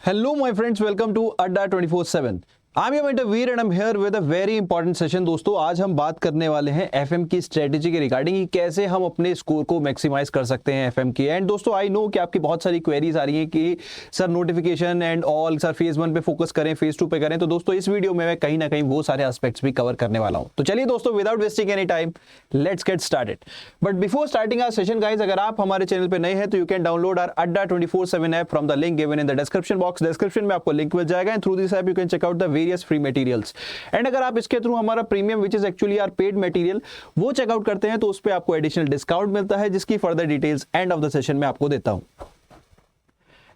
Hello my friends, welcome to Adda 24/7. I'm your mentor Veer and I'm here with a very important session. दोस्तों आज हम बात करने वाले हैं एफएम की स्ट्रेटेजी के रिगार्डिंग कि कैसे हम अपने स्कोर को मैक्सिमाइज कर सकते हैं एफएम की। एंड दोस्तों आई नो कि आपकी बहुत सारी क्वेरीज आ रही हैं कि sir notification and all, sir phase 1 पे फोकस करें, फेज 2 पे करें। तो दोस्तों इस वीडियो में मैं कहीं ना कहीं वो सारे एस्पेक्ट्स भी कवर करने वाला हूं। तो चलिए दोस्तों without wasting any time let's get started. But before starting our session guys, अगर आप हमारे चैनल पे नए हैं तो you can download our Adda 24/7 app from the link given in the description box. Description में आपको लिंक मिल जाएगा and through this app you can check out the various free materials. And अगर आप इसके थ्रू हमारा premium which is actually our paid material वो चेकआउट करते हैं तो उस पे आपको एडिशनल डिस्काउंट मिलता है, जिसकी further details end of the session में आपको देता हूं।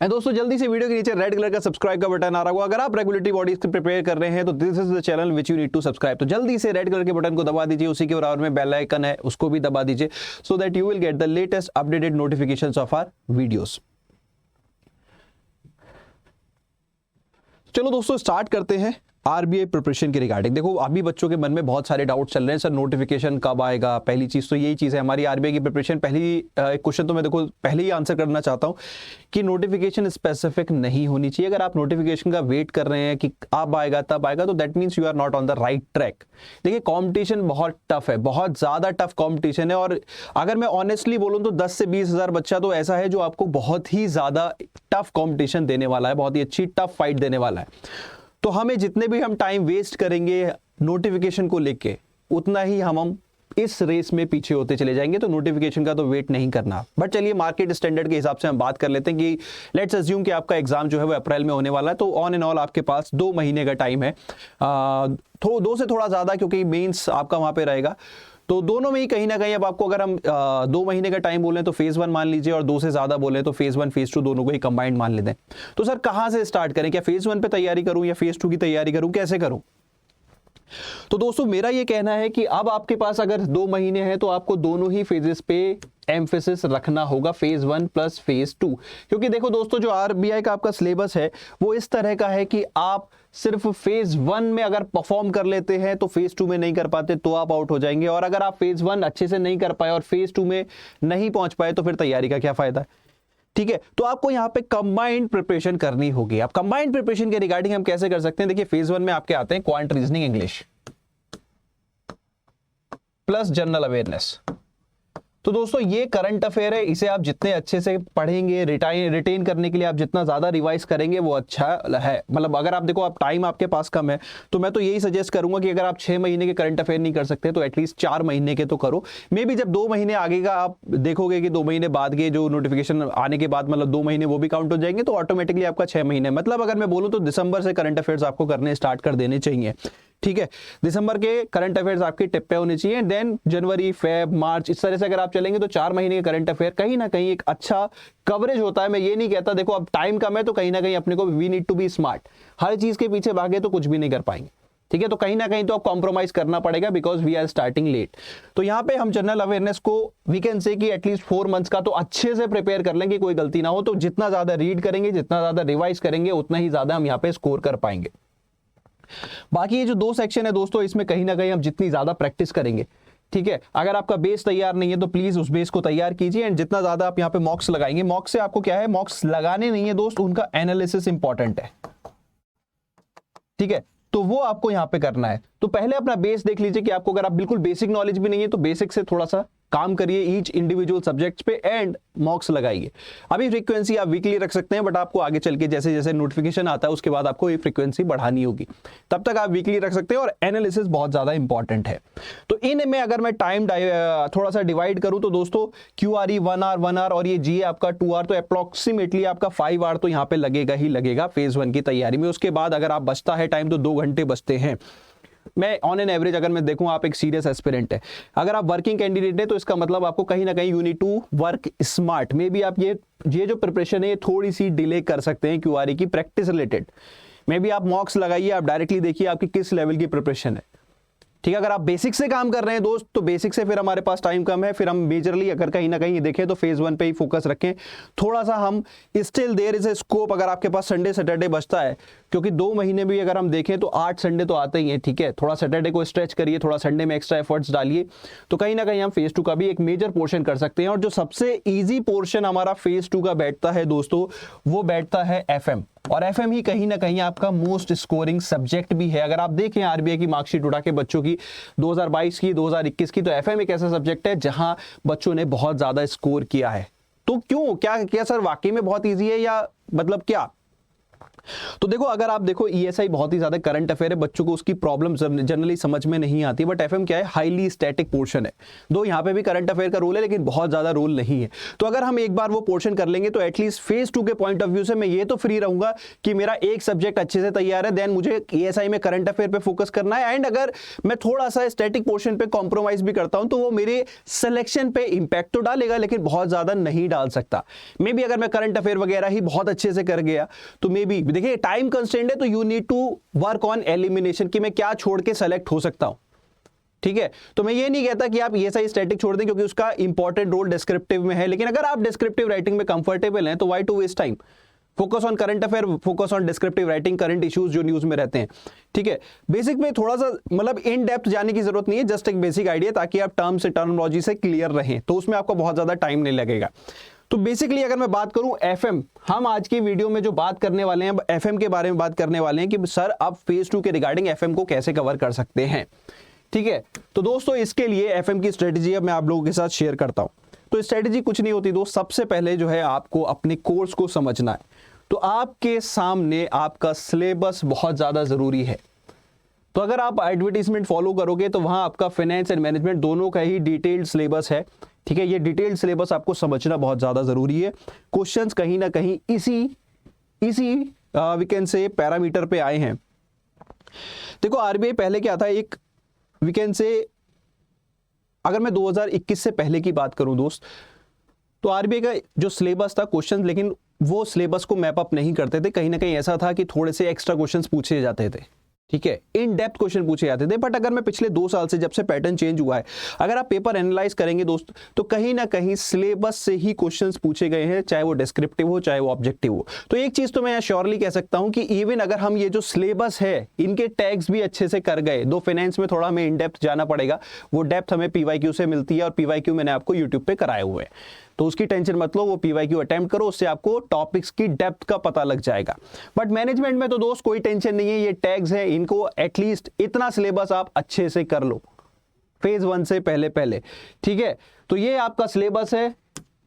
एंड दोस्तों जल्दी से वीडियो के नीचे रेड कलर का सब्सक्राइब का बटन आ रहा होगा। अगर आप रेगुलेटरी बॉडीज को प्रिपेयर कर रहे हैं तो this is the channel which you need to subscribe. तो जल्दी से रेड कलर के बटन को दबा दीजिए, उसी के बराबर में बेल आइकन है उसको भी दबा दीजिए, so that you will get the latest updated notifications of our videos. चलो दोस्तों स्टार्ट करते हैं आरबीआई प्रिपरेशन के रिगार्डिंग। देखो अभी बच्चों के मन में बहुत सारे डाउट चल रहे हैं, सर नोटिफिकेशन कब आएगा। पहली चीज तो यही चीज है हमारी आरबीआई की प्रिपरेशन। पहली क्वेश्चन तो मैं देखो पहले ही आंसर करना चाहता हूं कि नोटिफिकेशन स्पेसिफिक नहीं होनी चाहिए। अगर आप नोटिफिकेशन का वेट कर रहे हैं कि अब आएगा तब आएगा तो that means you are not on the right track. देखिए कॉम्पिटिशन बहुत टफ है, बहुत ज्यादा टफ कॉम्पिटिशन है। और अगर मैं ऑनेस्टली बोलूं तो 10 से 20 हजार बच्चा तो ऐसा है जो आपको बहुत ही ज्यादा टफ कॉम्पिटिशन देने वाला है, बहुत ही अच्छी टफ फाइट देने वाला है। तो हमें जितने भी हम टाइम वेस्ट करेंगे नोटिफिकेशन को लेके उतना ही हम इस रेस में पीछे होते चले जाएंगे। तो नोटिफिकेशन का तो वेट नहीं करना। बट चलिए मार्केट स्टैंडर्ड के हिसाब से हम बात कर लेते हैं कि लेट्स अज्यूम कि आपका एग्जाम जो है वो अप्रैल में होने वाला है। तो ऑन एंड ऑल आपके पास 2 महीने का टाइम है, 2 से थोड़ा ज्यादा, क्योंकि मेंस आपका वहां पे रहेगा। तो दोनों में ही कहीं ना कहीं अब आपको अगर हम 2 महीने का टाइम बोलें तो फेज 1 मान लीजिए और 2 से ज्यादा बोले तो फेज 1 फेज 2 दोनों को ही कंबाइंड मान लेते हैं। तो सर कहां से स्टार्ट करें, क्या फेज 1 पे तैयारी करूं या फेज 2 की तैयारी करूं, कैसे करूं? तो दोस्तों मेरा ये कहना है कि अब आपके पास अगर 2 महीने हैं तो आपको दोनों ही फेजेस पे एम्फेसिस रखना होगा, फेज 1 प्लस फेज 2। क्योंकि देखो दोस्तों जो आरबीआई का आपका सिलेबस है वो इस तरह का है कि आप सिर्फ फेज 1 में अगर परफॉर्म कर लेते हैं तो फेज 2 में नहीं कर पाते तो आप आउट हो जाएंगे। और अगर आप फेज 1 अच्छे से नहीं कर पाए और फेज 2 में नहीं पहुंच पाए तो फिर तैयारी का क्या फायदा है। ठीक है, तो आपको यहां पे कंबाइंड प्रिपरेशन करनी होगी। अब कंबाइंड प्रिपरेशन के रिगार्डिंग हम कैसे कर सकते हैं? देखिए फेज 1 में आपके आते हैं quant reasoning English plus general awareness. तो दोस्तों ये करंट अफेयर है, इसे आप जितने अच्छे से पढ़ेंगे, रिटेन करने के लिए आप जितना ज्यादा रिवाइज करेंगे वो अच्छा है। मतलब अगर आप देखो आप टाइम आपके पास कम है तो मैं तो यही सजेस्ट करूंगा कि अगर आप 6 महीने के करंट अफेयर नहीं कर सकते तो एटलीस्ट 4 महीने के तो करो। मे बी जब 2 महीने आगेगा आप देखोगे कि 2 महीने बाद के जो नोटिफिकेशन आने के बाद मतलब 2 महीने वो भी काउंट हो जाएंगे तो ऑटोमेटिकली आपका 6 महीने, मतलब अगर मैं बोलूं तो दिसंबर से करंट अफेयर्स आपको करने स्टार्ट कर देने चाहिए। ठीक है, दिसंबर के करंट अफेयर्स आपके टिप पे होने चाहिए। देन जनवरी, फेब, मार्च, इस तरह से अगर आप चलेंगे तो 4 महीने के करंट अफेयर कहीं ना कहीं एक अच्छा कवरेज होता है। मैं ये नहीं कहता, देखो अब टाइम कम है तो कहीं ना कहीं अपने को we need to be smart. हर चीज के पीछे भागे तो कुछ भी नहीं कर पाएंगे। ठीक है, तो कहीं ना कहीं तो आप कॉम्प्रोमाइज करना पड़ेगा because we are starting late. तो यहाँ पे हम जनरल अवेयरनेस को वी कैन से कि एटलीस्ट 4 मंथ्स का तो अच्छे से प्रिपेयर कर लेंगे, कोई गलती ना हो। तो जितना ज्यादा रीड करेंगे, जितना ज्यादा रिवाइज करेंगे उतना ही ज्यादा हम यहाँ पे स्कोर कर पाएंगे। बाकी ये जो 2 सेक्शन है दोस्तों, इसमें कहीं ना कहीं हम जितनी ज्यादा प्रैक्टिस करेंगे, ठीक है, अगर आपका बेस तैयार नहीं है तो प्लीज उस बेस को तैयार कीजिए। एंड जितना ज्यादा आप यहाँ पे मॉक्स लगाएंगे, मॉक्स से आपको क्या है, मॉक्स लगाने नहीं है दोस्त, उनका एनालिसिस इंपॉर्टेंट है। ठीक है, तो वो आपको यहाँ पे करना है। तो पहले अपना बेस देख लीजिए कि आपको अगर आप बिल्कुल बेसिक नॉलेज भी नहीं है तो बेसिक से थोड़ा सा काम करिए ईच इंडिविजुअल सब्जेक्ट्स पे एंड मॉक्स लगाइए। अभी फ्रीक्वेंसी आप वीकली रख सकते हैं, बट आपको आगे चल के जैसे जैसे नोटिफिकेशन आता है उसके बाद आपको ये फ्रीक्वेंसी बढ़ानी होगी, तब तक आप वीकली रख सकते हैं। और एनालिसिस बहुत ज्यादा इंपॉर्टेंट है। तो इनमें अगर मैं टाइम थोड़ा सा डिवाइड करूं तो दोस्तों QRE 1 आवर और ये GA आपका 2 आवर, तो अप्रोक्सीमेटली आपका 5 आवर तो यहाँ पे लगेगा ही लगेगा फेज 1 की तैयारी में। उसके बाद अगर आप बचता है टाइम तो 2 घंटे बचते हैं। मैं ऑन एन एवरेज अगर मैं देखूं, आप एक सीरियस एस्पिरेंट है, अगर आप वर्किंग कैंडिडेट है तो इसका मतलब आपको कहीं ना कहीं you need to work smart. Maybe आप ये जो प्रिपरेशन है ये थोड़ी सी डिले कर सकते हैं QRE की प्रैक्टिस रिलेटेड। मे बी आप मॉक्स लगाइए, आप डायरेक्टली देखिए आपकी किस लेवल की प्रिपरेशन है। ठीक है, अगर आप बेसिक से काम कर रहे हैं दोस्त तो बेसिक से फिर हमारे पास टाइम कम है, फिर हम मेजरली अगर कहीं ना कहीं देखें तो फेज 1 पे ही फोकस रखें। थोड़ा सा हम still there is a scope, अगर आपके पास संडे सैटरडे बचता है, क्योंकि 2 महीने भी अगर हम देखें तो 8 संडे तो आते ही हैं। ठीक है, थोड़ा सैटरडे को स्ट्रेच करिए, थोड़ा संडे में एक्स्ट्रा एफर्ट्स डालिए, तो कहीं ना कहीं हम फेज 2 का भी एक मेजर पोर्शन कर सकते हैं। और जो सबसे ईजी पोर्शन हमारा फेज 2 का बैठता है दोस्तों, वो बैठता है FM। और एफएम ही कहीं ना कहीं आपका मोस्ट स्कोरिंग सब्जेक्ट भी है। अगर आप देखें आरबीआई की मार्कशीट उठा के बच्चों की 2022 की 2021 की, तो एफएम एक ऐसा सब्जेक्ट है जहां बच्चों ने बहुत ज्यादा स्कोर किया है। तो क्यों, क्या सर वाकई में बहुत ईजी है या मतलब क्या? तो देखो, अगर आप देखो ईएसआई बहुत ही ज्यादा करंट अफेयर है, बच्चों को उसकी प्रॉब्लम जनरली समझ में नहीं आती, बट एफएम क्या है, हाईली स्टैटिक पोर्शन है। दो यहाँ पे भी करंट अफेयर का रोल है लेकिन बहुत ज्यादा रोल नहीं है। तो अगर हम एक बार वो पोर्शन कर लेंगे तो एटलीस्ट फेज 2 के पॉइंट ऑफ व्यू से मैं ये तो फ्री रहूंगा कि मेरा एक सब्जेक्ट अच्छे से तैयार है, देन मुझे ईएसआई में करंट अफेयर पे फोकस करना है। एंड अगर मैं थोड़ा सा स्टैटिक पोर्शन पे कॉम्प्रोमाइज भी करता हूं तो वो मेरे सिलेक्शन पे इंपैक्ट तो डालेगा लेकिन बहुत ज्यादा नहीं डाल सकता। मे बी अगर मैं करंट अफेयर वगैरह ही बहुत अच्छे से कर गया तो मे बी, देखिए टाइम कंस्ट्रेंट है तो you need to work on elimination कि मैं क्या छोड़ के सेलेक्ट हो सकता हूं। ठीक है, तो मैं ये नहीं कहता कि आप ईएसआई स्टैटिक छोड़ दें क्योंकि उसका इंपॉर्टेंट रोल डिस्क्रिप्टिव में है, लेकिन अगर आप डिस्क्रिप्टिव राइटिंग में कंफर्टेबल हैं तो why to waste time, focus on current affair, focus on descriptive writing, current issues जो न्यूज में रहते हैं। ठीक है, बेसिक में थोड़ा सा मतलब इन डेप्थ जाने की जरूरत नहीं है, जस्ट एक बेसिक आइडिया ताकि आप टर्म्स से टर्मिनोलॉजी से क्लियर रहें, तो उसमें आपको बहुत ज्यादा टाइम नहीं लगेगा। तो बेसिकली अगर मैं बात करूं एफएम, हम आज की वीडियो में जो बात करने वाले हैं एफएम के बारे में बात करने वाले हैं कि सर आप फेज 2 के रिगार्डिंग एफएम को कैसे कवर कर सकते हैं। ठीक है, तो दोस्तों इसके लिए एफएम की स्ट्रेटेजी अब मैं आप लोगों के साथ शेयर करता हूं। तो स्ट्रेटेजी कुछ नहीं होती दोस्त, सबसे पहले जो है आपको अपने कोर्स को समझना है। तो आपके सामने आपका सिलेबस बहुत ज्यादा जरूरी है। तो अगर आप एडवर्टीजमेंट फॉलो करोगे तो वहां आपका फाइनेंस एंड मैनेजमेंट दोनों का ही डिटेल्ड सिलेबस है। ठीक है, ये डिटेल्ड सिलेबस आपको समझना बहुत ज्यादा जरूरी है। क्वेश्चंस कहीं ना कहीं इसी वी कैन से पैरामीटर पे आए हैं। देखो आरबीआई पहले क्या था, एक वी कैन से, अगर मैं 2021 से पहले की बात करूं दोस्त, तो आरबीआई का जो सिलेबस था क्वेश्चन, लेकिन वो सिलेबस को मैप अप नहीं करते थे। कहीं ना कहीं ऐसा था कि थोड़े से एक्स्ट्रा क्वेश्चंस पूछे जाते थे। ठीक है, इन डेप्थ क्वेश्चन पूछे जाते थे। बट अगर मैं पिछले 2 साल से, जब से पैटर्न चेंज हुआ है, अगर आप पेपर एनालाइज करेंगे दोस्त, तो कहीं ना कहीं सिलेबस से ही क्वेश्चंस पूछे गए हैं, चाहे वो डिस्क्रिप्टिव हो चाहे वो ऑब्जेक्टिव हो। तो एक चीज तो मैं श्योरली कह सकता हूं कि इवन अगर हम ये जो सिलेबस है इनके टैग्स भी अच्छे से कर गए, दो फाइनेंस में थोड़ा हमें इन डेप्थ जाना पड़ेगा, वो डेप्थ हमें पीवाईक्यू से मिलती है और पीवाईक्यू मैंने आपको यूट्यूब पे कराए हुए हैं, तो उसकी टेंशन मत लो, वो पीवाईक्यू अटेम्प्ट करो, उससे आपको टॉपिक्स की डेप्थ का पता लग जाएगा। बट मैनेजमेंट में तो दोस्त कोई टेंशन नहीं है, ये टैग्स है, इनको एटलीस्ट इतना सिलेबस आप अच्छे से कर लो फेज 1 से पहले। ठीक है, तो ये आपका सिलेबस है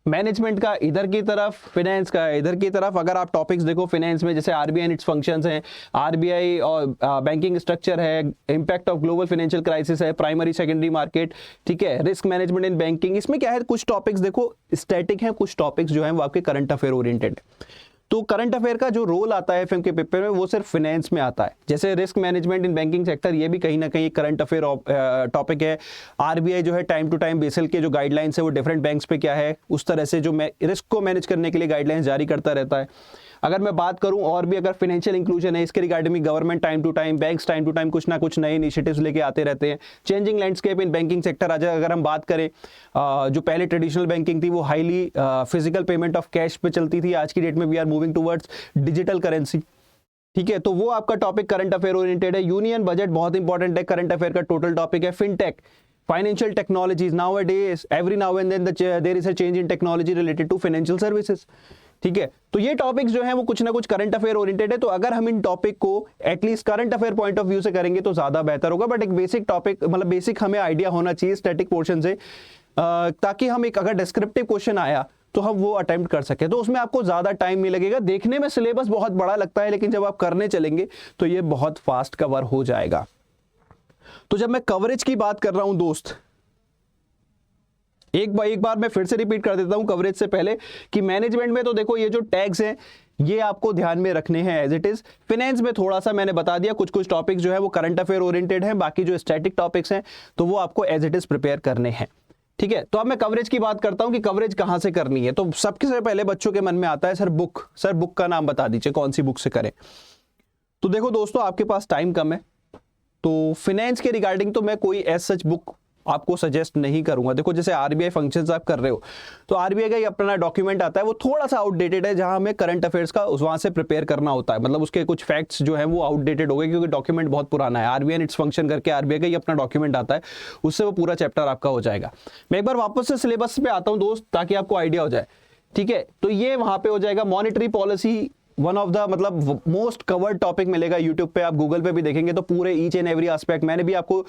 मैनेजमेंट का इधर की तरफ, फाइनेंस का इधर की तरफ। अगर आप टॉपिक्स देखो फाइनेंस में, जैसे आरबीआई एंड इट्स फंक्शंस हैं, आरबीआई और बैंकिंग स्ट्रक्चर है, impact of global financial crisis है, प्राइमरी सेकेंडरी मार्केट, ठीक है, रिस्क मैनेजमेंट इन बैंकिंग। इसमें क्या है, कुछ टॉपिक्स देखो स्टैटिक हैं, कुछ टॉपिक्स जो हैं वो आपके करंट अफेयर ओरिएंटेड। तो करंट अफेयर का जो रोल आता है एफएम के पेपर में वो सिर्फ फाइनेंस में आता है। जैसे risk management in banking sector, ये भी कहीं ना कहीं करंट अफेयर टॉपिक है। आरबीआई जो है टाइम टू टाइम बेसल के जो गाइडलाइंस है वो डिफरेंट बैंक्स पे क्या है, उस तरह से जो रिस्क को मैनेज करने के लिए गाइडलाइंस जारी करता रहता है। अगर मैं बात करूं और भी, अगर फाइनेंशियल इंक्लूजन है, इसके रिगार्डिंग में government time to time, banks time to time कुछ ना कुछ नए इनिशिएटिव्स लेके आते रहते हैं। Changing landscape in banking sector, अगर हम बात करें, जो पहले ट्रेडिशनल बैंकिंग थी वो highly physical payment of cash पे चलती थी, आज की डेट में we are moving towards digital currency. ठीक है, तो वो आपका टॉपिक करंट अफेयर ओरिएंटेड है। यूनियन बजट बहुत इंपॉर्टेंट है, करंट अफेयर का टोटल टॉपिक है। Fintech, financial technologies, nowadays every now and then there is a change in technology related to financial services। ठीक है, तो ये टॉपिक्स जो हैं वो कुछ ना कुछ करंट अफेयर ओरिएंटेड है। तो अगर हम इन टॉपिक को at least current affair point of view से करेंगे तो ज्यादा बेहतर होगा। बट एक बेसिक टॉपिक, मतलब बेसिक हमें आइडिया होना चाहिए स्टैटिक पोर्शन से, ताकि हम एक, अगर डिस्क्रिप्टिव क्वेश्चन आया तो हम वो अटेम्प्ट कर सके। तो उसमें आपको ज्यादा टाइम नहीं लगेगा। देखने में सिलेबस बहुत बड़ा लगता है, लेकिन जब आप करने चलेंगे तो ये बहुत फास्ट कवर हो जाएगा। तो जब मैं कवरेज की बात कर रहा हूं दोस्त, एक बार मैं फिर से रिपीट कर देता हूं कवरेज से पहले कि मैनेजमेंट में तो देखो ये जो टैग्स हैं ये आपको ध्यान में रखने हैं एज इट इज। फाइनेंस में थोड़ा सा मैंने बता दिया, कुछ टॉपिक्स जो है वो करंट अफेयर ओरिएंटेड हैं, बाकी जो स्टैटिक टॉपिक्स हैं तो वो आपको एज इट इज प्रिपेयर करने हैं। ठीक है, तो अब मैं कवरेज की बात करता हूं कि कवरेज कहां से करनी है। तो सबसे पहले बच्चों के मन में आता है सर बुक का नाम बता दीजिए, कौन सी बुक से करें। तो देखो दोस्तों, आपके पास टाइम कम है, तो फाइनेंस के रिगार्डिंग तो मैं कोई एज सच बुक आपको सजेस्ट नहीं करूंगा। देखो जैसे आरबीआई फंक्शंस आप कर रहे हो, तो आरबीआई का ही अपना डॉक्यूमेंट आता है, वो थोड़ा सा आउटडेटेड है, जहां हमें करंट अफेयर्स का वहां से प्रिपेयर करना होता है। मतलब उसके कुछ फैक्ट्स जो है वो आउटडेटेड हो गए क्योंकि डॉक्यूमेंट बहुत पुराना है। आरबीआई एंड इट्स फंक्शन करके आरबीआई का ही अपना डॉक्यूमेंट आता है, उससे वो पूरा चैप्टर आपका हो जाएगा। मैं एक बार वापस से सिलेबस पे आता हूं दोस्त, ताकि आपको आइडिया हो जाए। ठीक है, तो ये वहां पे हो जाएगा monetary policy one of the मतलब मोस्ट कवर्ड टॉपिक मिलेगा यूट्यूब पे, आप गूगल पे भी देखेंगे तो पूरे ईच एंड एवरी एस्पेक्ट मैंने भी आपको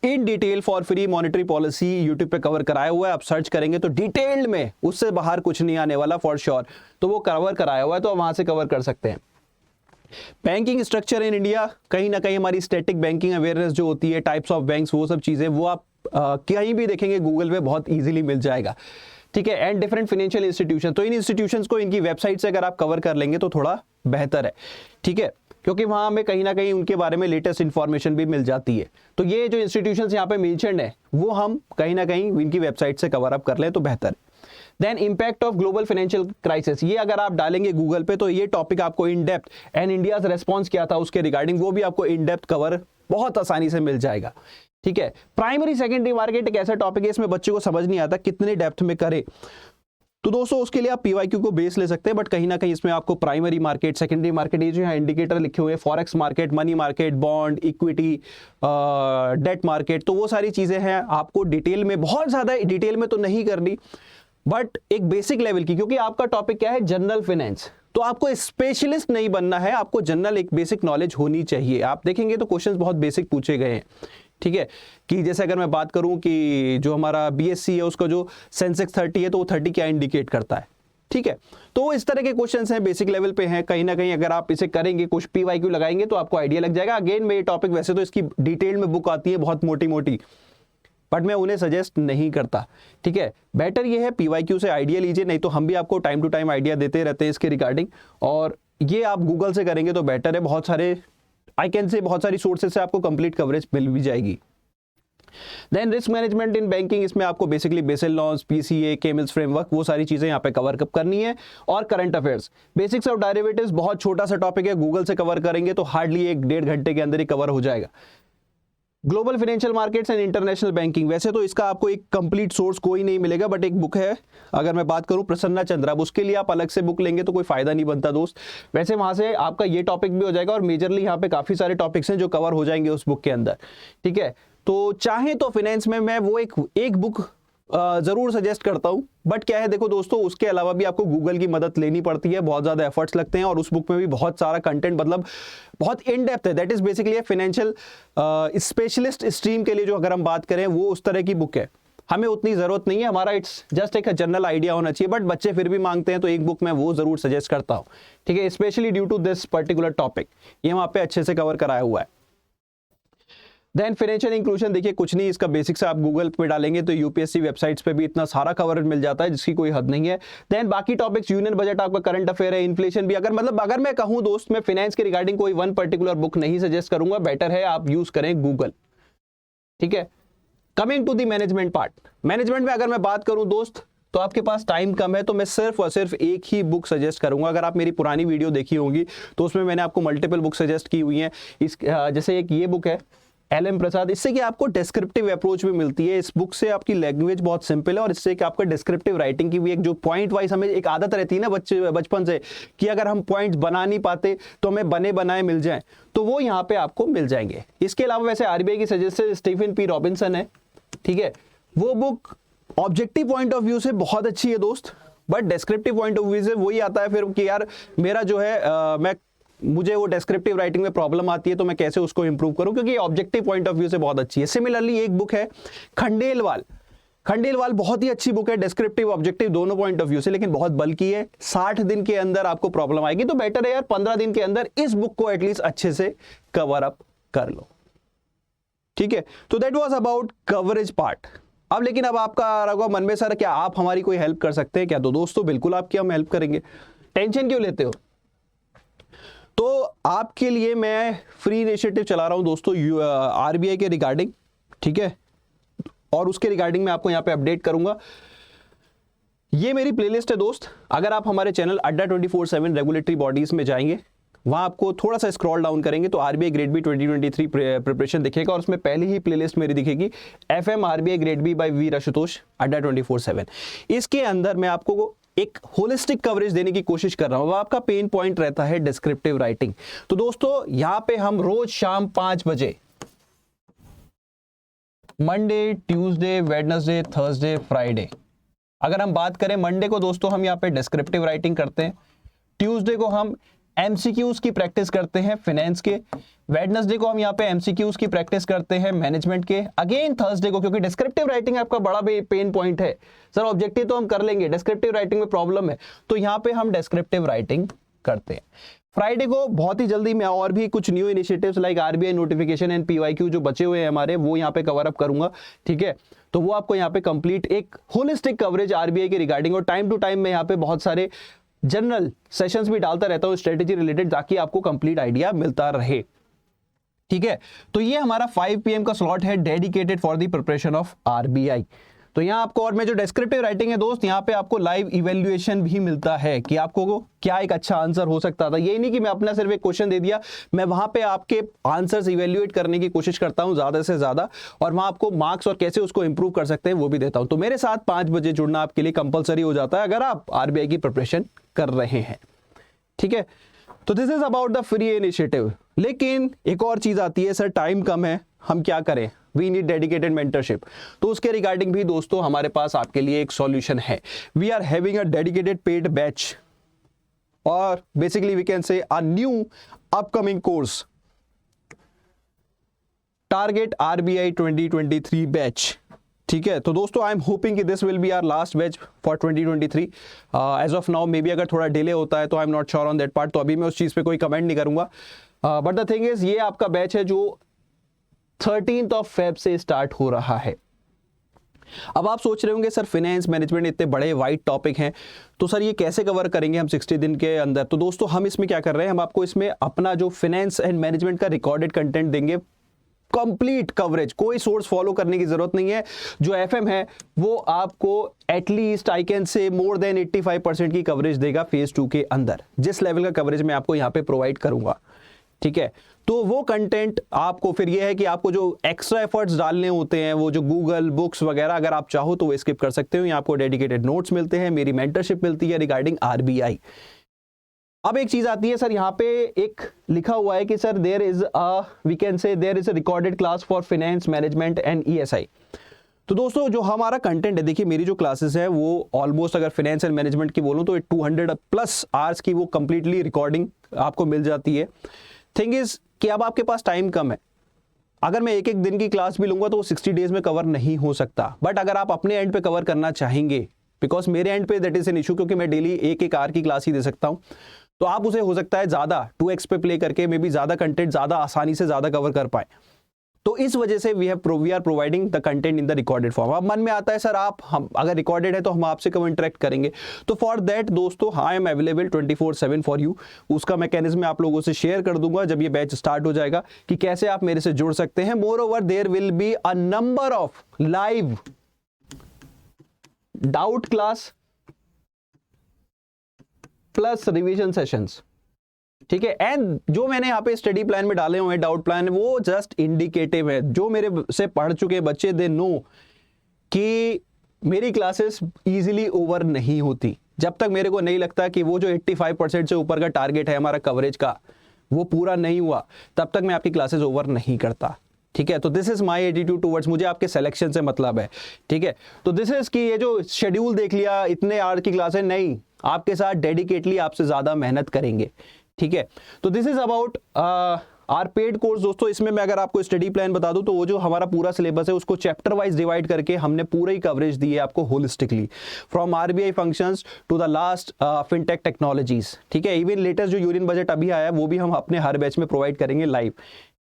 in detail for free monetary policy YouTube पे कवर कराया हुआ है। आप सर्च करेंगे तो डिटेल्ड में, उससे बाहर कुछ नहीं आने वाला फॉर श्योर, तो वो कवर कराया हुआ है, तो आप वहां से कवर कर सकते हैं। बैंकिंग स्ट्रक्चर इन इंडिया, कहीं ना कहीं हमारी स्टैटिक बैंकिंग अवेयरनेस जो होती है, टाइप्स ऑफ बैंक्स, वो सब चीजें वो आप कहीं भी देखेंगे गूगल पे बहुत इजीली मिल जाएगा, ठीक है। एंड डिफरेंट फाइनेंशियल इंस्टीट्यूशन, तो इन इंस्टीट्यूशंस को इनकी वेबसाइट से अगर आप कवर कर लेंगे तो थोड़ा बेहतर है, ठीक है, क्योंकि वहां हमें कहीं ना कहीं उनके बारे में लेटेस्ट इंफॉर्मेशन भी मिल जाती है। तो ये जो इंस्टीट्यूशंस यहाँ पे मेंशन्ड है वो हम कहीं ना कहीं इनकी वेबसाइट से कवर अप कर लें तो बेहतर है। Then impact of global financial crisis, ये अगर आप डालेंगे गूगल पे तो ये टॉपिक आपको in depth, and India's response क्या था उसके रिगार्डिंग, वो भी आपको इन डेप्थ कवर बहुत आसानी से मिल जाएगा, ठीक है। प्राइमरी सेकेंडरी मार्केट एक ऐसा टॉपिक है इसमें बच्चे को समझ नहीं आता कितने डेप्थ में करे, तो दोस्तों उसके लिए आप पीवाईक्यू को बेस ले सकते हैं, बट कहीं ना कहीं इसमें आपको प्राइमरी मार्केट, सेकेंडरी मार्केट, ये जो यहाँ इंडिकेटर लिखे हुए हैं, forex market, money market, bond, equity, debt market, तो वो सारी चीजें हैं आपको डिटेल में, बहुत ज्यादा डिटेल में तो नहीं करनी, बट एक बेसिक लेवल की, क्योंकि आपका टॉपिक क्या है, जनरल फाइनेंस, तो आपको स्पेशलिस्ट नहीं बनना है, आपको जनरल एक बेसिक नॉलेज होनी चाहिए। आप देखेंगे तो क्वेश्चंस बहुत बेसिक पूछे गए हैं, ठीक है, कि जैसे अगर मैं बात करूं कि जो हमारा बीएससी है उसका जो सेंसेक्स 30 है तो वो 30 क्या इंडिकेट करता है, ठीक है, तो इस तरह के क्वेश्चंस हैं, बेसिक लेवल पे हैं, कहीं ना कहीं अगर आप इसे करेंगे, कुछ पीवाईक्यू लगाएंगे तो आपको आइडिया लग जाएगा। अगेन में ये टॉपिक वैसे तो इसकी डिटेल में बुक आती है बहुत मोटी मोटी, बट मैं उन्हें सजेस्ट नहीं करता, ठीक है, बेटर ये है पीवाईक्यू से आइडिया लीजिए, नहीं तो हम भी आपको टाइम टू टाइम आइडिया देते रहते हैं इसके रिगार्डिंग, और ये आप गूगल से करेंगे तो बेटर है, बहुत सारे आई कैन से बहुत सारी सोर्सेज से आपको कंप्लीट कवरेज मिल भी जाएगी। Then risk management in banking, इसमें आपको basically Basel laws, PCA, CAMELS framework, वो सारी चीजें यहाँ पे कवर करनी है, और current affairs, basics of derivatives, बहुत छोटा सा टॉपिक है, गूगल से कवर करेंगे तो हार्डली 1-1.5 घंटे के अंदर ही कवर हो जाएगा। Global financial markets and international banking, वैसे तो इसका आपको एक कंप्लीट सोर्स कोई नहीं मिलेगा, बट एक बुक है, अगर मैं बात करूं प्रसन्ना चंद्रा, अब उसके लिए आप अलग से बुक लेंगे तो कोई फायदा नहीं बनता दोस्त, वैसे वहां से आपका ये टॉपिक भी हो जाएगा, और मेजरली यहाँ पे काफी सारे टॉपिक्स हैं जो कवर हो जाएंगे उस बुक के अंदर, ठीक है। तो चाहे तो फाइनेंस में मैं वो एक बुक जरूर सजेस्ट करता हूं, बट क्या है देखो दोस्तों, उसके अलावा भी आपको गूगल की मदद लेनी पड़ती है, बहुत ज्यादा एफर्ट्स लगते हैं, और उस बुक में भी बहुत सारा कंटेंट मतलब बहुत इन डेप्थ है, that is basically financial specialist stream के लिए जो अगर हम बात करें वो उस तरह की बुक है, हमें उतनी जरूरत नहीं है, हमारा इट्स जस्ट एक जनरल आइडिया होना चाहिए, बट बच्चे फिर भी मांगते हैं तो एक बुक मैं वो जरूर सजेस्ट करता हूं, ठीक है, specially due to this particular topic, ये वहां पे अच्छे से कवर कराया हुआ है। देन फाइनेंशियल इंक्लूजन, देखिए कुछ नहीं, इसका बेसिक से आप गूगल पे डालेंगे तो यूपीएससी वेबसाइट्स पे भी इतना सारा कवरेज मिल जाता है जिसकी कोई हद नहीं है। देन बाकी टॉपिक्स, यूनियन बजट आपका करंट अफेयर है, इन्फ्लेशन भी, अगर मैं कहूं दोस्त, मैं फाइनेंस के रिगार्डिंग कोई वन पर्टिकुलर बुक नहीं सजेस्ट करूंगा, बेटर है आप यूज करें गूगल, ठीक है। Coming to the management part, management में अगर मैं बात करूं दोस्त तो आपके पास टाइम कम है, तो मैं सिर्फ और सिर्फ एक ही बुक सजेस्ट करूंगा। अगर आप मेरी पुरानी वीडियो देखी होंगी तो उसमें मैंने आपको मल्टीपल बुक सजेस्ट की हुई हैं, जैसे एक ये बुक है LM प्रसाद, इससे कि आपको डिस्क्रिप्टिव अप्रोच भी मिलती है, इस बुक से आपकी लैंग्वेज बहुत सिंपल है, और इससे कि आपका डिस्क्रिप्टिव राइटिंग की भी एक जो पॉइंट वाइज हमें एक आदत रहती है ना बचपन से, कि अगर हम पॉइंट्स बना नहीं पाते तो हमें बने बनाए मिल जाएं, तो वो यहाँ पे आपको मिल जाएंगे। इसके अलावा वैसे RBI की सजेस्टेड स्टीफन पी रॉबिन्सन है, ठीक है, वो book objective point of view से बहुत अच्छी है दोस्त, but descriptive point of view से वही आता है फिर कि यार मेरा जो है मुझे वो डिस्क्रिप्टिव राइटिंग में प्रॉब्लम आती है, तो मैं कैसे उसको इंप्रूव करूं, क्योंकि ऑब्जेक्टिव पॉइंट ऑफ व्यू से बहुत अच्छी है। सिमिलरली एक बुक है खंडेलवाल, बहुत ही अच्छी बुक है, डिस्क्रिप्टिव ऑब्जेक्टिव दोनों पॉइंट ऑफ व्यू से, लेकिन बहुत बल्कि है, 60 दिन के अंदर आपको प्रॉब्लम आएगी, तो बेटर है यार 15 दिन के अंदर इस बुक को एटलीस्ट अच्छे से कवर अप कर लो, ठीक है। तो that was about coverage part. अब लेकिन अब आपका आ रहा होगा मन में, सर क्या आप हमारी कोई हेल्प कर सकते हैं क्या? तो दोस्तों बिल्कुल आपकी हम हेल्प करेंगे, टेंशन क्यों लेते हो। तो आपके लिए मैं फ्री इनिशिएटिव चला रहा हूं दोस्तों RBI के रिगार्डिंग, ठीक है, और उसके रिगार्डिंग मैं आपको यहां पे अपडेट करूंगा। ये मेरी प्लेलिस्ट है दोस्त, अगर आप हमारे चैनल अड्डा 24/7 रेगुलेटरी बॉडीज में जाएंगे, वहां आपको थोड़ा सा स्क्रॉल डाउन करेंगे तो RBI ग्रेड बी 2023 प्रिपरेशन दिखेगा, और उसमें पहली ही प्लेलिस्ट मेरी दिखेगी FM RBI grade B by Veer Ashutosh Adda 24/7। इसके अंदर मैं आपको एक होलिस्टिक कवरेज देने की कोशिश कर रहा हूं। आपका पेन पॉइंट रहता है डिस्क्रिप्टिव राइटिंग, तो दोस्तों यहां पे हम रोज शाम 5 बजे Monday, Tuesday, Wednesday, Thursday, Friday, अगर हम बात करें मंडे को दोस्तों हम यहाँ पे डिस्क्रिप्टिव राइटिंग करते हैं, ट्यूसडे को हम एमसीक्यूज की प्रैक्टिस करते हैं फाइनेंस के, वेडनेसडे को हम यहाँ पे एमसीक्यूज की प्रैक्टिस करते हैं मैनेजमेंट के, अगेन थर्सडे को, क्योंकि डिस्क्रिप्टिव राइटिंग आपका बड़ा पेन पॉइंट है सर, ऑब्जेक्टिव तो हम कर लेंगे, डिस्क्रिप्टिव राइटिंग में प्रॉब्लम है, तो यहाँ पे हम डिस्क्रिप्टिव राइटिंग करते हैं। फ्राइडे को बहुत ही जल्दी मैं और भी कुछ new initiatives like RBI notification and PYQ जो बचे हुए हैं हमारे, वो यहाँ पे कवर अप करूंगा, ठीक है। तो वो आपको यहाँ पे कंप्लीट एक होलिस्टिक कवरेज आरबीआई के रिगार्डिंग, और टाइम टू टाइम मैं यहाँ पे बहुत सारे जनरल सेशंस भी डालता रहता हूँ स्ट्रेटेजी रिलेटेड, ताकि आपको कंप्लीट आइडिया मिलता रहे, ठीक है। तो ये हमारा 5 PM का स्लॉट है dedicated for the preparation of RBI. तो यहाँ आपको, और मैं जो डिस्क्रिप्टिव राइटिंग है दोस्त, यहाँ पे आपको लाइव इवेल्युएशन भी मिलता है कि आपको क्या एक अच्छा आंसर हो सकता था। ये नहीं कि मैं अपना सिर्फ एक क्वेश्चन दे दिया, मैं वहां पे आपके आंसर्स इवेल्युएट करने की कोशिश करता हूं ज्यादा से ज्यादा, और वहां आपको मार्क्स और कैसे उसको इंप्रूव कर सकते हैं वो भी देता हूं। तो मेरे साथ 5 बजे जुड़ना आपके लिए कंपलसरी हो जाता है अगर आप आरबीआई की प्रिपरेशन कर रहे हैं, ठीक है। तो this is about the free initiative. लेकिन एक और चीज आती है, सर टाइम कम है, हम क्या करें, वी नीड डेडिकेटेड मेंटरशिप। तो उसके रिगार्डिंग भी दोस्तों हमारे पास आपके लिए एक सॉल्यूशन है। We are having a dedicated paid batch, और basically we can say a new upcoming course, target RBI 2023 batch, ठीक है। तो दोस्तों आई एम होपिंग कि this will be our last batch for 2023 as of now. Maybe अगर थोड़ा delay होता है तो I am not sure on that part, तो अभी मैं उस चीज पे कोई कमेंट नहीं करूंगा। बट द थिंग इज, ये आपका बैच है जो 13th of Feb से स्टार्ट हो रहा है। अब आप सोच रहे होंगे सर फाइनेंस मैनेजमेंट इतने बड़े वाइड टॉपिक हैं, तो सर ये कैसे कवर करेंगे हम 60 दिन के अंदर। तो दोस्तों हम इसमें क्या कर रहे हैं, हम आपको इसमें अपना जो फाइनेंस एंड मैनेजमेंट का रिकॉर्डेड कंटेंट देंगे, कंप्लीट कवरेज, कोई सोर्स फॉलो करने की जरूरत नहीं है। जो एफएम है वो आपको at least I can say more than 85% की कवरेज देगा फेज 2 के अंदर, जिस लेवल का कवरेज मैं आपको यहाँ पे प्रोवाइड करूंगा, ठीक है। तो वो कंटेंट आपको फिर ये है कि आपको जो एक्स्ट्रा एफर्ट्स डालने होते हैं, वो जो गूगल बुक्स वगैरह अगर आप चाहो तो वो स्किप कर सकते हो। यहाँ आपको डेडिकेटेड नोट्स मिलते हैं, मेरी मेंटरशिप मिलती है रिगार्डिंग आरबीआई। अब एक चीज आती है सर, यहाँ पे एक लिखा हुआ है कि sir there is we can say there is a recorded class for finance management and ESI. तो दोस्तों जो हमारा कंटेंट है, देखिए मेरी जो क्लासेस है वो ऑलमोस्ट अगर फाइनेंस एंड मैनेजमेंट की बोलूं तो 200+ आवर्स की वो कंप्लीटली रिकॉर्डिंग आपको मिल जाती है। थिंग इज कि अब आपके पास टाइम कम है, अगर मैं एक दिन की क्लास भी लूंगा तो वो 60 डेज में कवर नहीं हो सकता। बट अगर आप अपने एंड पे कवर करना चाहेंगे, बिकॉज मेरे एंड पे दैट इज एन इशू, क्योंकि मैं डेली एक आवर की क्लास ही दे सकता हूं, तो आप उसे हो सकता है ज्यादा 2x पे प्ले करके मे बी ज्यादा कंटेंट ज्यादा आसानी से ज्यादा कवर कर पाए। तो इस वजह से we are providing the content in the recorded form. अब मन में आता है सर आप हम अगर रिकॉर्डेड है तो हम आपसे कब इंटरेक्ट करेंगे, तो फॉर दैट दोस्तों I am available 24/7 for you. उसका मैकेनिज्म मैं आप लोगों से शेयर कर दूंगा जब ये बैच स्टार्ट हो जाएगा कि कैसे आप मेरे से जुड़ सकते हैं। Moreover there will be a number of live doubt class plus revision sessions, ठीक है। एंड जो मैंने यहाँ पे स्टडी प्लान में डाले हुए हैं डाउट प्लान, वो जस्ट इंडिकेटिव है। जो मेरे से पढ़ चुके बच्चे दे नो कि मेरी क्लासेस इजीली ओवर नहीं होती। जब तक मेरे को नहीं लगता कि वो जो 85% से ऊपर का टारगेट है हमारा कवरेज का वो पूरा नहीं हुआ, तब तक मैं आपकी क्लासेस ओवर नहीं करता, ठीक है। तो this is my attitude towards, मुझे आपके सिलेक्शन से मतलब है, ठीक है। तो दिस इज कि ये जो शेड्यूल देख लिया इतने आवर की क्लास है, नहीं, आपके साथ डेडिकेटली आपसे ज्यादा मेहनत करेंगे, ठीक है। तो this is about our paid course दोस्तों। इसमें मैं अगर आपको स्टडी प्लान बता दूं तो वो जो हमारा पूरा सिलेबस है उसको चैप्टर वाइज डिवाइड करके हमने पूरा ही कवरेज दी है आपको holistically, from RBI functions to the last fintech technologies, ठीक है। इवन लेटेस्ट जो यूनियन बजट अभी आया है वो भी हम अपने हर बैच में प्रोवाइड करेंगे लाइव,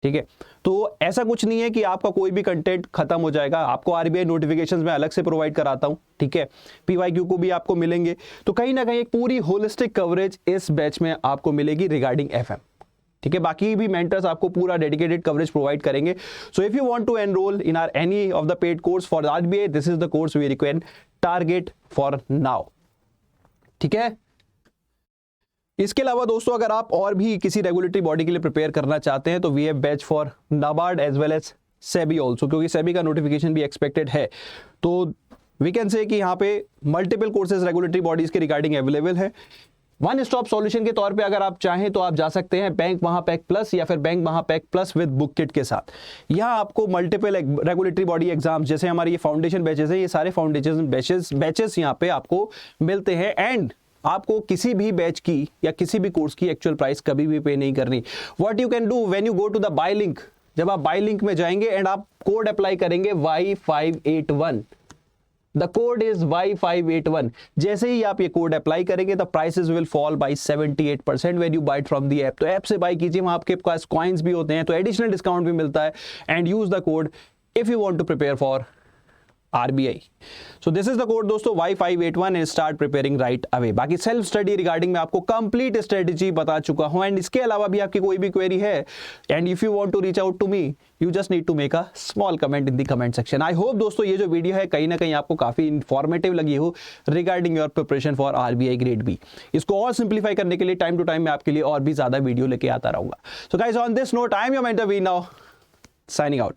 ठीक है। तो ऐसा कुछ नहीं है कि आपका कोई भी कंटेंट खत्म हो जाएगा, आपको आरबीआई नोटिफिकेशंस में अलग से प्रोवाइड कराता हूं, ठीक है। पीवाईक्यू को भी आपको मिलेंगे, तो कहीं ना कहीं एक पूरी होलिस्टिक कवरेज इस बैच में आपको मिलेगी रिगार्डिंग एफएम, ठीक है। बाकी भी मेंटर्स आपको पूरा डेडिकेटेड कवरेज प्रोवाइड करेंगे। So if you want to enrol in our any of the paid course for RBI, this is the course we require target for now, ठीक है। इसके अलावा दोस्तों अगर आप और भी किसी रेगुलेटरी बॉडी के लिए प्रिपेयर करना चाहते हैं तो we have batch for NABARD as well as SEBI also, क्योंकि सेबी का नोटिफिकेशन भी एक्सपेक्टेड है। तो वी कैन से कि यहाँ पे मल्टीपल कोर्सेज रेगुलेटरी बॉडीज के रिगार्डिंग अवेलेबल है। वन स्टॉप सॉल्यूशन के तौर पे अगर आप चाहें तो आप जा सकते हैं बैंक महापैक प्लस या फिर bank Mahapack plus with book kit के साथ। यहाँ आपको मल्टीपल रेगुलेटरी बॉडी एग्जाम्स जैसे हमारी ये फाउंडेशन बैचेस है, ये सारे फाउंडेशन बैचेस यहाँ पे आपको मिलते हैं। एंड आपको किसी भी बैच की या किसी भी कोर्स की एक्चुअल प्राइस कभी भी पे नहीं करनी। What you can do when you go to the buy link, जब आप बाय लिंक में जाएंगे एंड आप कोड अप्लाई करेंगे Y581, the code is Y581, जैसे ही आप ये कोड अप्लाई करेंगे the prices will fall by 78% when you buy from the app. तो ऐप से बाय कीजिए, वहां आपके पास कॉइन्स भी होते हैं तो एडिशनल डिस्काउंट भी मिलता है, and use the code if you want to prepare for RBI। So this is the code दोस्तों Y581 and start preparing right away। बाकी सेल्फ स्टडी रिगार्डिंग में आपको कंप्लीट स्ट्रेटेजी बता चुका हूं, एंड इसके अलावा भी आपकी कोई भी क्वेरी है and if you want to reach out to me you just need to make a small comment in the comment section. I hope दोस्तों ये जो वीडियो है कहीं ना कहीं आपको काफी इंफॉर्मेटिव लगी हो regarding your preparation for RBI grade B. इसको और सिंप्लीफाई करने के लिए टाइम टू टाइम मैं आपके लिए और भी ज्यादा वीडियो लेके आता रहूंगा। So guys on this note I am your mentor we now signing out.